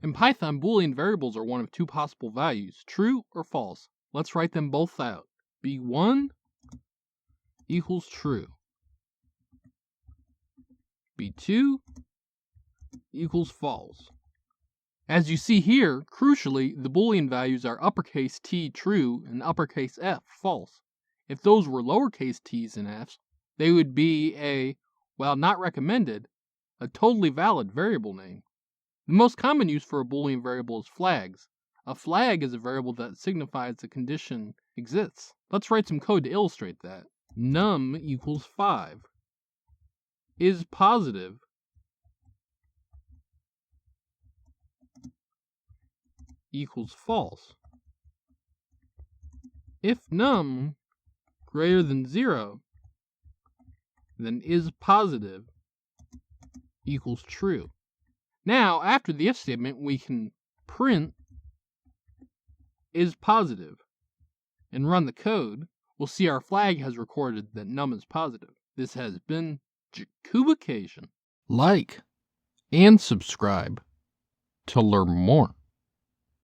In Python, Boolean variables are one of two possible values, true or false. Let's write them both out. B1 equals true. B2 equals false. As you see here, crucially, the Boolean values are uppercase T true and uppercase F false. If those were lowercase t's and f's, they would be a, while not recommended, a totally valid variable name. The most common use for a Boolean variable is flags. A flag is a variable that signifies a condition exists. Let's write some code to illustrate that. Num equals 5 is positive equals false. If num greater than 0, then is positive equals true. Now, after the if statement, we can print is positive and run the code. We'll see our flag has recorded that num is positive. This has been Jakubication. Like and subscribe to learn more.